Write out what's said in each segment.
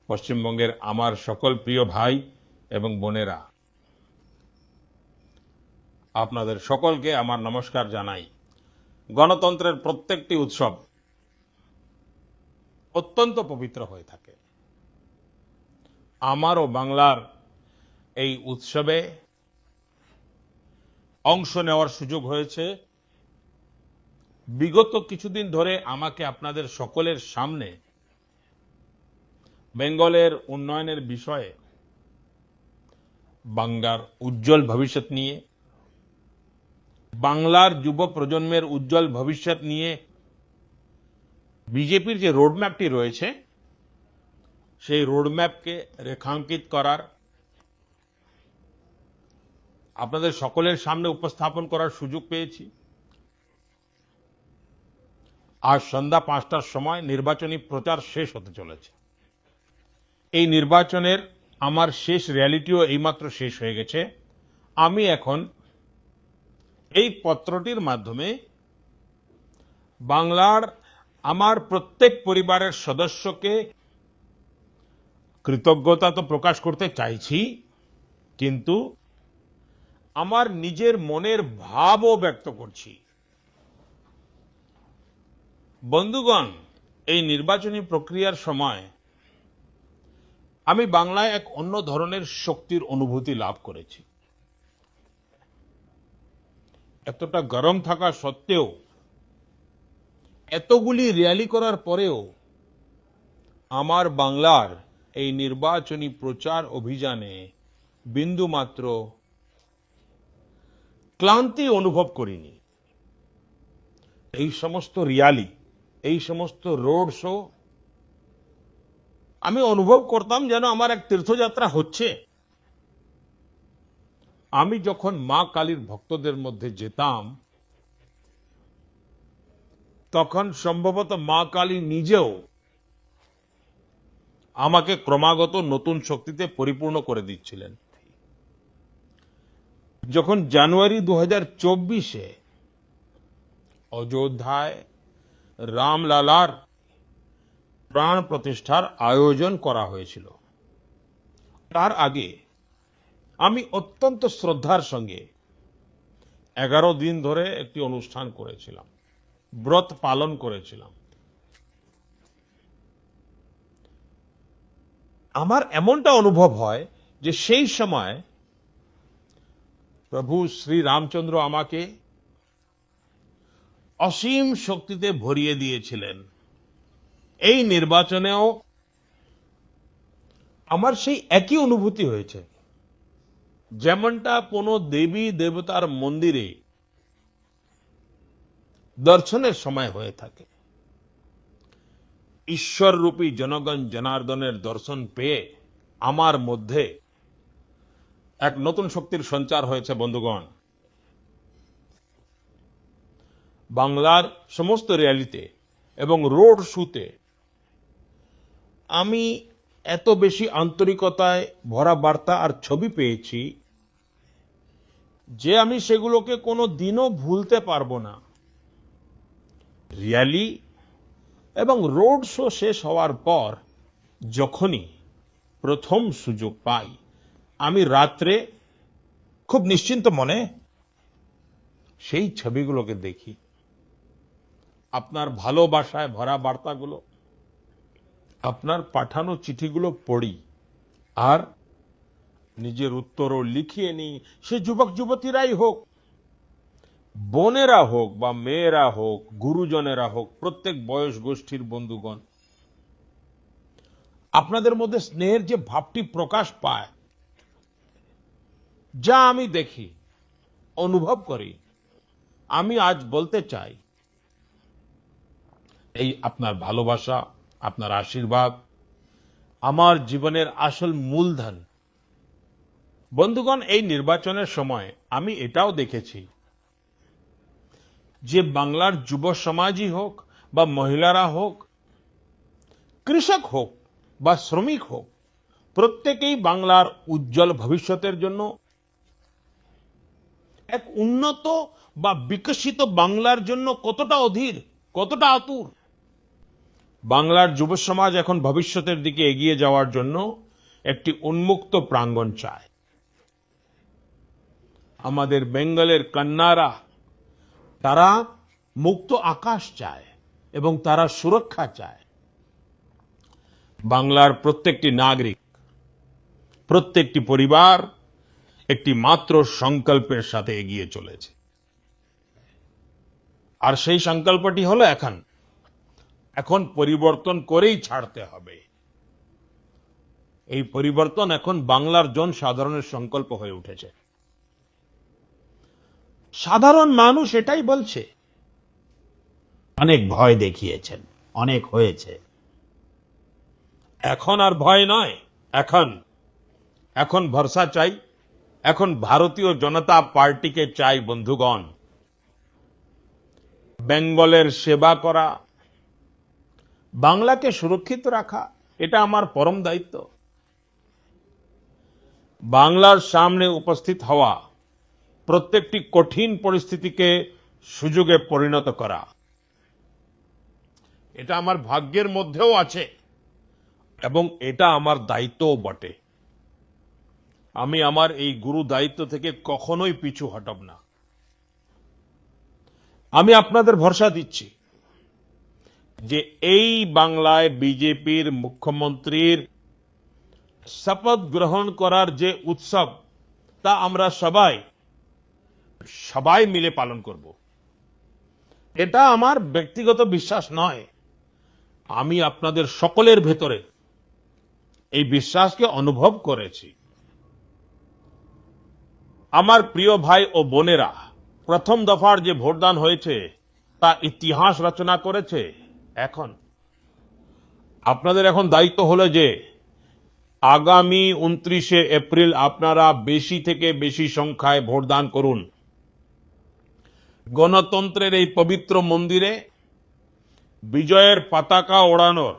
পশ্চিমবঙ্গের আমার সকল প্রিয় ভাই এবং বোনেরা, আপনাদের সকলকে আমার নমস্কার জানাই। গণতন্ত্রের প্রত্যেকটি উৎসব অত্যন্ত পবিত্র হয়ে থাকে। আমারও বাংলার এই উৎসবে অংশ নেওয়ার সুযোগ হয়েছে। বিগত কিছুদিন ধরে আমাকে আপনাদের সকলের সামনে বেঙ্গলের উন্নয়নের বিষয়ে, বাংলার উজ্জ্বল ভবিষ্যৎ নিয়ে, বাংলার যুব প্রজন্মের উজ্জ্বল ভবিষ্যৎ নিয়ে বিজেপির যে রোডম্যাপটি রয়েছে সেই রোডম্যাপকে রেখাঙ্কিত করার, আপনাদের সকলের সামনে উপস্থাপন করার সুযোগ পেয়েছি। আজ সন্ধ্যা 5টার সময় নির্বাচনী প্রচার শেষ হতে চলেছে। এই নির্বাচনের আমার শেষ র্যালিটিও এইমাত্র শেষ হয়ে গেছে। আমি এখন এই পত্রটির মাধ্যমে বাংলার আমার প্রত্যেক পরিবারের সদস্যকে কৃতজ্ঞতা তো প্রকাশ করতে চাইছি, কিন্তু আমার নিজের মনের ভাবও ব্যক্ত করছি। বন্ধুগণ, এই নির্বাচনী প্রক্রিয়ার সময় আমি বাংলায় এক অন্য ধরনের শক্তির অনুভূতি লাভ করেছি। এতটা গরম থাকা সত্ত্বেও, এতগুলি র্যালি করার পরেও আমার বাংলার এই নির্বাচনী প্রচার অভিযানে বিন্দুমাত্র ক্লান্তি অনুভব করিনি। এই সমস্ত র্যালি, এই সমস্ত রোড শো আমি অনুভব করতাম যেন আমার এক তীর্থযাত্রা হচ্ছে। আমি যখন মা কালীর ভক্তদের মধ্যে যেতাম, তখন সম্ভবত মা কালী নিজেও আমাকে ক্রমাগত নতুন শক্তিতে পরিপূর্ণ করে দিচ্ছিলেন। যখন জানুয়ারি 2024-এ অযোধ্যায় রামলালার প্রাণ প্রতিষ্ঠার আয়োজন করা হয়েছিল, তার আগে আমি অত্যন্ত শ্রদ্ধার সঙ্গে 11 দিন ধরে একটি অনুষ্ঠান করেছিলাম, ব্রত পালন করেছিলাম। আমার এমনটা অনুভব হয় যে সেই সময় প্রভু শ্রী রামচন্দ্র আমাকে অসীম শক্তিতে ভরিয়ে দিয়েছিলেন। এই নির্বাচনেও আমার সেই একই অনুভূতি হয়েছে। যেমনটা কোনো দেবী দেবতার মন্দিরে দর্শনের সময় হয়ে থাকে, ঈশ্বররূপী জনগণ জনার্দনের দর্শন পেয়ে আমার মধ্যে এক নতুন শক্তির সঞ্চার হয়েছে। বন্ধুগণ, বাংলার সমস্ত র্যালিতে এবং রোড শোতে আমি এত বেশি আন্তরিকতায় ভরা বার্তা আর ছবি পেয়েছি যে আমি সেগুলোকে কোনো দিনও ভুলতে পারবো না। র্যালি এবং রোড শো শেষ হওয়ার পর যখনই প্রথম সুযোগ পাই, আমি রাত্রে খুব নিশ্চিন্ত মনে সেই ছবিগুলোকে দেখি, আপনার ভালোবাসায় ভরা বার্তাগুলো, আপনার পাঠানো চিঠিগুলো পড়ি আর নিজের উত্তরও লিখিয়ে নিই। সে যুবক যুবতীরাই হোক, বোনেরা হোক বা মেয়েরা হোক, গুরুজনেরা হোক, প্রত্যেক বয়স গোষ্ঠীর বন্ধুগণ, আপনাদের মধ্যে স্নেহের যে ভাবটি প্রকাশ পায়, যা আমি দেখি, অনুভব করি, আমি আজ বলতে চাই, এই আপনার ভালোবাসা, আপনার আশীর্বাদ আমার জীবনের আসল মূলধন। বন্ধুগণ, এই নির্বাচনের সময় আমি এটাও দেখেছি যে বাংলার যুব সমাজই হোক বা মহিলারা হোক, কৃষক হোক বা শ্রমিক হোক, প্রত্যেকেই বাংলার উজ্জ্বল ভবিষ্যতের জন্য, এক উন্নত বা বিকশিত বাংলার জন্য কতটা অধীর, কতটা আতুর। বাংলার যুব সমাজ এখন ভবিষ্যতের দিকে এগিয়ে যাওয়ার জন্য একটি উন্মুক্ত প্রাঙ্গণ চায়। আমাদের বেঙ্গলের কন্যারা তারা মুক্ত আকাশ চায় এবং তারা সুরক্ষা চায়। বাংলার প্রত্যেকটি নাগরিক, প্রত্যেকটি পরিবার একটি মাত্র সংকল্পের সাথে এগিয়ে চলেছে। আর সেই সংকল্পটি হলো এখন পরিবর্তন করেই ছাড়তে হবে। এই পরিবর্তন এখন বাংলার জনসাধারণের সংকল্প হয়ে উঠেছে। সাধারণ মানুষ এটাই বলছে। অনেক ভয় দেখিয়েছেন, অনেক হয়েছে। এখন আর ভয় নয়, এখন ভরসা চাই। এখন ভারতীয় জনতা পার্টিকে চাই বন্ধুগণ। বেঙ্গলের সেবা করা, বাংলাকে সুরক্ষিত রাখা, এটা আমার পরম দায়িত্ব। বাংলার সামনে উপস্থিত হওয়া প্রত্যেকটি কঠিন পরিস্থিতিকে সুযোগে পরিণত করা, এটা আমার ভাগ্যের মধ্যেও আছে এবং এটা আমার দায়িত্বও বটে। আমি আমার এই গুরু দায়িত্ব থেকে কখনোই পিছু হটব না। আমি আপনাদের ভরসা দিচ্ছি যে এই বাংলায় বিজেপির মুখ্যমন্ত্রীর শপথ গ্রহণ করার যে উৎসব, তা আমরা সবাই মিলে পালন করব। এটা আমার ব্যক্তিগত বিশ্বাস নয়, আমি আপনাদের সকলের ভেতরে এই বিশ্বাসকে অনুভব করেছি। আমার প্রিয় ভাই ও বোনেরা, প্রথম দফার যে ভোটদান হয়েছে তা ইতিহাস রচনা করেছে। এখন আপনাদের দায়িত্ব হলো যে আগামী 29শে এপ্রিল আপনারা বেশি থেকে বেশি সংখ্যায় ভোটদান করুন। গণতন্ত্রের এই পবিত্র মন্দিরে বিজয়ের পতাকা ওড়ানোর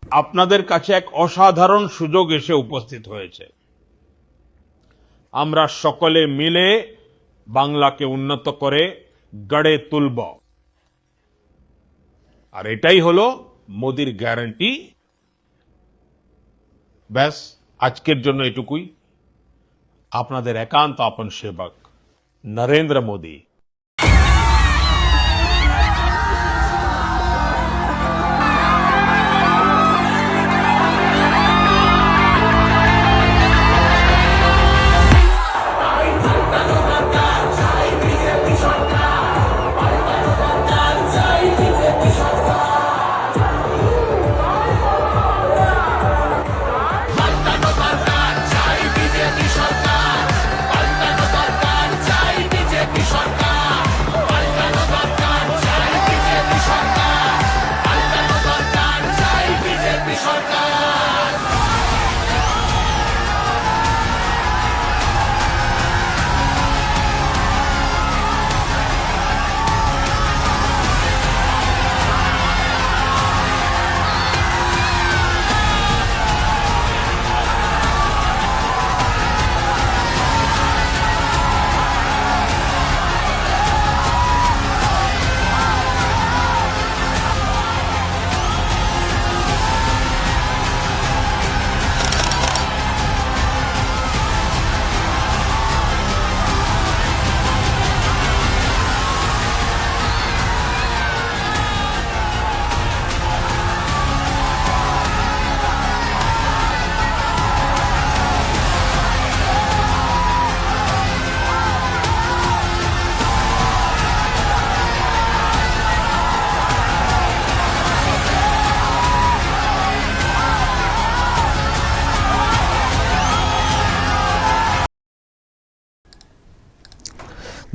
আপনাদের কাছে এক অসাধারণ সুযোগ এসে উপস্থিত হয়েছে। আমরা সকলে মিলে বাংলাকে উন্নত করে গড়ে তুলব। আর এটাই হলো মোদির গ্যারান্টি। ব্যাস, আজকের জন্য এটুকুই। আপনাদের একান্ত আপন সেবক নরেন্দ্র মোদি।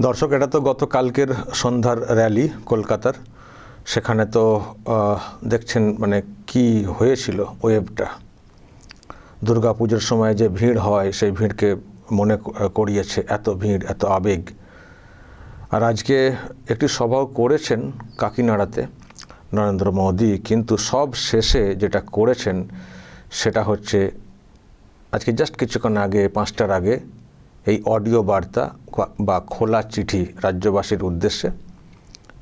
দর্শক, এটা তো গতকালকের সন্ধ্যার র্যালি কলকাতার। সেখানে তো দেখছেন মানে কি হয়েছিল ওয়েবটা। দুর্গাপুজোর সময় যে ভিড় হয় সেই ভিড়কে মনে করিয়েছে, এত ভিড়, এত আবেগ। আর আজকে একটি সভাও করেছেন কাকিনাড়াতে নরেন্দ্র মোদী, কিন্তু সব শেষে যেটা করেছেন সেটা হচ্ছে আজকে জাস্ট কিছুক্ষণ আগে 5টার আগে এই অডিও বার্তা বা খোলা চিঠি রাজ্যবাসীর উদ্দেশ্যে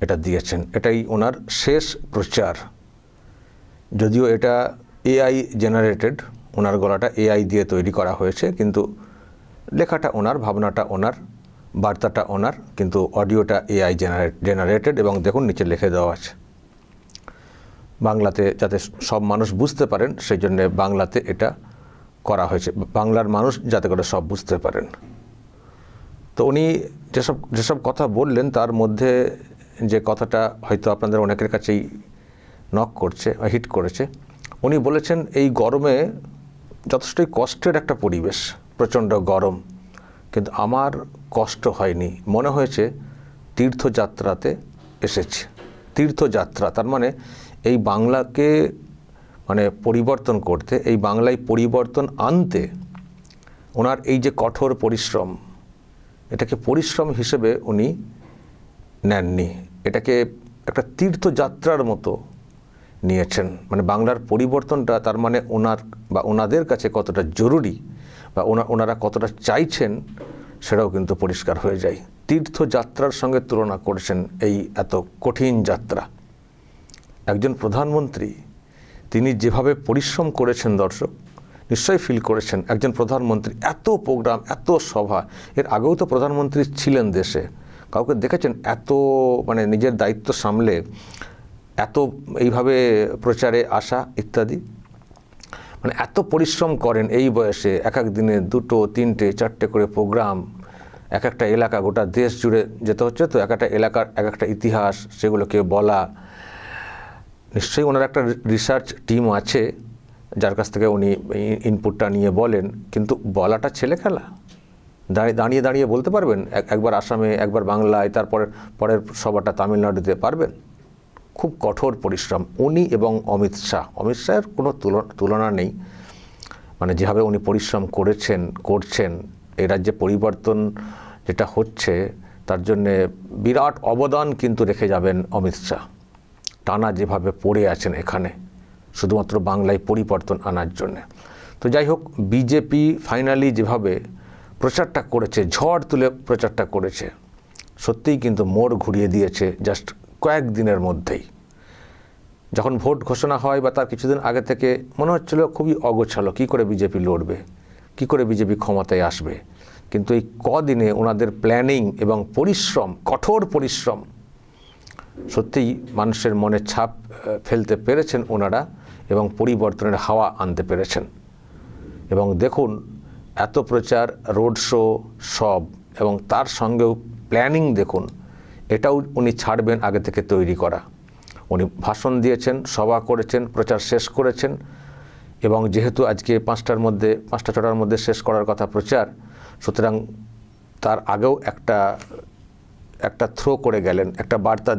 এটা দিয়েছেন। এটাই ওনার শেষ প্রচার যদিও এটা এআই জেনারেটেড, ওনার গলাটা এআই দিয়ে তৈরি করা হয়েছে, কিন্তু লেখাটা ওনার, ভাবনাটা ওনার, বার্তাটা ওনার, কিন্তু অডিওটা এআই জেনারেটেড। এবং দেখুন নিচে লিখে দেওয়া আছে বাংলাতে, যাতে সব মানুষ বুঝতে পারেন সেই জন্যে বাংলাতে এটা করা হয়েছে, বাংলার মানুষ যাতে করে সব বুঝতে পারেন। তো উনি যেসব কথা বললেন তার মধ্যে যে কথাটা হয়তো আপনাদের অনেকের কাছেই নক করছে বা হিট করেছে, উনি বলেছেন এই গরমে যথেষ্টই কষ্টের একটা পরিবেশ, প্রচণ্ড গরম, কিন্তু আমার কষ্ট হয়নি, মনে হয়েছে তীর্থযাত্রাতে এসেছে। তীর্থযাত্রা তার মানে এই বাংলাকে মানে পরিবর্তন করতে, এই বাংলায় পরিবর্তন আনতে ওনার এই যে কঠোর পরিশ্রম, এটাকে পরিশ্রম হিসেবে উনি নেননি, এটাকে একটা তীর্থযাত্রার মতো নিয়েছেন। মানে বাংলার পরিবর্তনটা তার মানে ওনার বা ওনাদের কাছে কতটা জরুরি বা ওনারা কতটা চাইছেন সেটাও কিন্তু পরিষ্কার হয়ে যায়। তীর্থযাত্রার সঙ্গে তুলনা করেছেন এই এত কঠিন যাত্রা। একজন প্রধানমন্ত্রী তিনি যেভাবে পরিশ্রম করেছেন, দর্শক নিশ্চয়ই ফিল করেছেন, একজন প্রধানমন্ত্রী এত প্রোগ্রাম, এত সভা, এর আগেও তো প্রধানমন্ত্রী ছিলেন দেশে, কাউকে দেখেছেন এত মানে নিজের দায়িত্ব সামলে এত এইভাবে প্রচারে আসা ইত্যাদি? মানে এত পরিশ্রম করেন এই বয়সে, এক এক দিনে 2, 3, 4টে করে প্রোগ্রাম, এক একটা এলাকা, গোটা দেশ জুড়ে যেতে হচ্ছে, তো এক একটা এলাকার এক একটা ইতিহাস, সেগুলোকে বলা। নিশ্চয়ই ওনার একটা রিসার্চ টিম আছে যার কাছ থেকে উনি ইনপুটটা নিয়ে বলেন, কিন্তু বলাটা ছেলে খেলা? দাঁড়িয়ে দাঁড়িয়ে বলতে পারবেন একবার আসামে, একবার বাংলায়, পরের সভাটা তামিলনাড়ুতে পারবেন? খুব কঠোর পরিশ্রম। উনি এবং অমিত শাহের কোনো তুলনা নেই। মানে যেভাবে উনি পরিশ্রম করছেন, এই রাজ্যে পরিবর্তন যেটা হচ্ছে তার জন্যে বিরাট অবদান কিন্তু রেখে যাবেন অমিত শাহ। টানা যেভাবে পড়ে আছেন এখানে শুধুমাত্র বাংলায় পরিবর্তন আনার জন্যে। তো যাই হোক, বিজেপি ফাইনালি যেভাবে প্রচারটা করেছে, ঝড় তুলে প্রচারটা করেছে, সত্যিই কিন্তু মোড় ঘুরিয়ে দিয়েছে জাস্ট কয়েকদিনের মধ্যেই। যখন ভোট ঘোষণা হয় বা তার কিছুদিন আগে থেকে মনে হচ্ছিল খুবই অগোছালো, কী করে বিজেপি লড়বে, কী করে বিজেপি ক্ষমতায় আসবে, কিন্তু এই কদিনে ওনাদের প্ল্যানিং এবং পরিশ্রম, কঠোর পরিশ্রম, সত্যিই মানুষের মনে ছাপ ফেলতে পেরেছেন ওনারা এবং পরিবর্তনের হাওয়া আনতে পেরেছেন। এবং দেখুন এত প্রচার, রোড শো সব, এবং তার সঙ্গেও প্ল্যানিং দেখুন, এটাও উনি ছাড়বেন আগে থেকে তৈরি করা। উনি ভাষণ দিয়েছেন, সভা করেছেন, প্রচার শেষ করেছেন, এবং যেহেতু আজকে 5টা-6টার মধ্যে শেষ করার কথা প্রচার, সুতরাং তার আগেও একটা থ্রো করে গেলেন, একটা বার্তা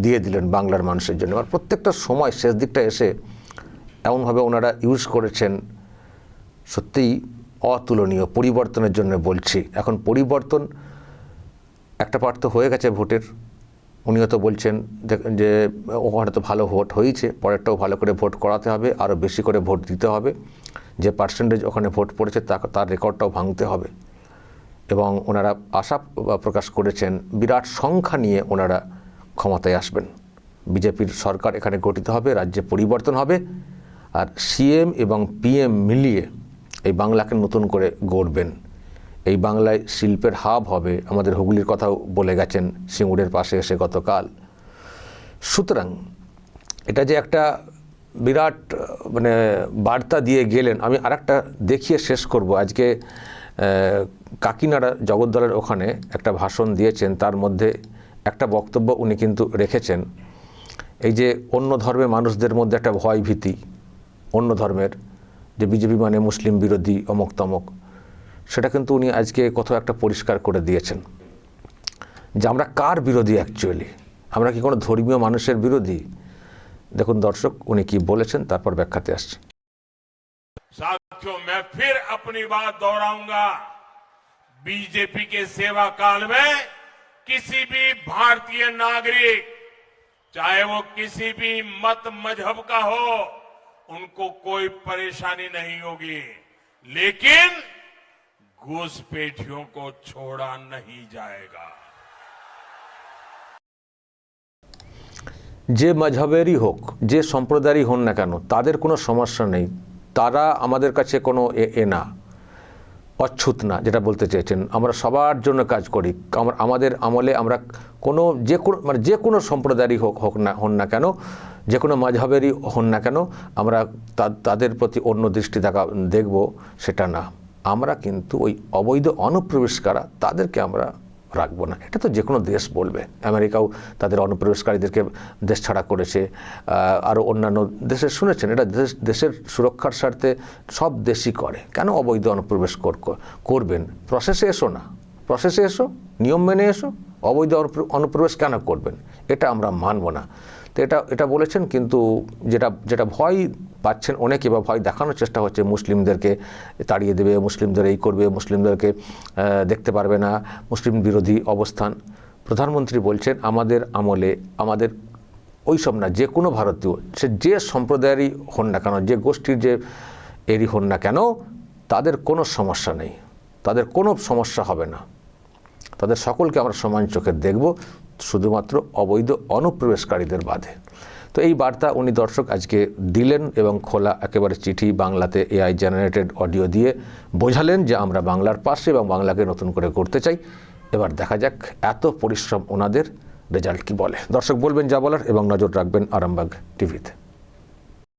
দিয়ে দিলেন বাংলার মানুষের জন্য। আর প্রত্যেকটা সময় শেষ দিকটা এসে এমনভাবে ওনারা ইউজ করেছেন, সত্যিই অতুলনীয়। পরিবর্তনের জন্য বলছি, এখন পরিবর্তন একটা পার্ট তো হয়ে গেছে ভোটের, উনিও তো বলছেন যে ওখানে তো ভালো ভোট হয়েছে, পরেরটাও ভালো করে ভোট করাতে হবে, আরও বেশি করে ভোট দিতে হবে, যে পার্সেন্টেজ ওখানে ভোট পড়েছে তার রেকর্ডটাও ভাঙতে হবে। এবং ওনারা আশা প্রকাশ করেছেন বিরাট সংখ্যা নিয়ে ওনারা ক্ষমতায় আসবেন, বিজেপির সরকার এখানে গঠিত হবে, রাজ্যে পরিবর্তন হবে, আর সিএম এবং পিএম মিলিয়ে এই বাংলাকে নতুন করে গড়বেন। এই বাংলায় শিল্পের হাব হবে, আমাদের হুগলির কথাও বলে গেছেন সিঙ্গুরের পাশে এসে গতকাল। সুতরাং এটা যে একটা বিরাট মানে বার্তা দিয়ে গেলেন। আমি আরেকটা দেখিয়ে শেষ করব। আজকে কাকিনাড়া জগদ্দলের ওখানে একটা ভাষণ দিয়েছেন, তার মধ্যে একটা বক্তব্য উনি কিন্তু রেখেছেন, এই যে অন্য ধর্মের মানুষদের মধ্যে একটা ভয় ভীতি, অন্য ধর্মের, যে বিজেপি মানে মুসলিম বিরোধী, অমুক তমক, সেটা কিন্তু উনি আজকে কোথাও একটা পরিষ্কার করে দিয়েছেন যে আমরা কার বিরোধী অ্যাকচুয়ালি, আমরা কি কোনো ধর্মীয় মানুষের বিরোধী? দেখুন দর্শক উনি কি বলেছেন, তারপর ব্যাখ্যাতে আসছে। साथियों, मैं फिर अपनी बात दोहराऊंगा, बीजेपी के सेवा काल में किसी भी भारतीय नागरिक, चाहे वो किसी भी मत मजहब का हो, उनको कोई परेशानी नहीं होगी, लेकिन घुसपैठियों को छोड़ा नहीं जाएगा। যে মাযহাবেরই হোক, যে সম্প্রদায়েরই হন না কেন, তাদের কোনো সমস্যা নেই, তারা আমাদের কাছে কোনো না, অচ্ছুত না, যেটা বলতে চেয়েছেন। আমরা সবার জন্য কাজ করি। আমাদের আমলে আমরা কোনো যে কোনো সম্প্রদায়েরই হন না কেন, যে কোনো মাযহাবেরই হন না কেন, আমরা তাদের প্রতি অন্য দৃষ্টি দেখব সেটা না। আমরা কিন্তু ওই অবৈধ অনুপ্রবেশকারী তাদেরকে আমরা রাখবো না। এটা তো যে কোনো দেশ বলবে। আমেরিকাও তাদের অনুপ্রবেশকারীদেরকে দেশ ছাড়া করেছে, আরও অন্যান্য দেশে শুনেছেন। এটা দেশের সুরক্ষার স্বার্থে সব দেশই করে। কেন অবৈধ অনুপ্রবেশ করবেন? প্রসেসে এসো না, প্রসেসে এসো, নিয়ম মেনে এসো। অবৈধ অনুপ্রবেশ কেন করবেন? এটা আমরা মানব না। তো এটা বলেছেন, কিন্তু যেটা ভয় পাচ্ছেন অনেকে, বা ভয় দেখানোর চেষ্টা হচ্ছে, মুসলিমদেরকে তাড়িয়ে দেবে, মুসলিমদের এই করবে, মুসলিমদেরকে দেখতে পারবে না, মুসলিম বিরোধী অবস্থান। প্রধানমন্ত্রী বলছেন আমাদের আমলে আমাদের ওইসব না, যে কোনো ভারতীয়, সে যে সম্প্রদায়েরই হন না কেন, যে গোষ্ঠীর যে এরই হন না কেন, তাদের কোনো সমস্যা নেই, তাদের কোনো সমস্যা হবে না, তাদের সকলকে আমরা সমান চোখে দেখব, শুধুমাত্র অবৈধ অনুপ্রবেশকারীদের বাদে। তো এই বার্তা উনি দর্শক আজকে দিলেন, এবং খোলা একেবারে চিঠি বাংলাতে AI জেনারেটেড অডিও দিয়ে বোঝালেন যে আমরা বাংলার পাশে এবং বাংলাকে নতুন করে করতে চাই। এবার দেখা যাক এত পরিশ্রম ওনাদের রেজাল্ট কি বলে। দর্শক বলবেন যা বলার, এবং নজর রাখবেন আরামবাগ টিভিতে।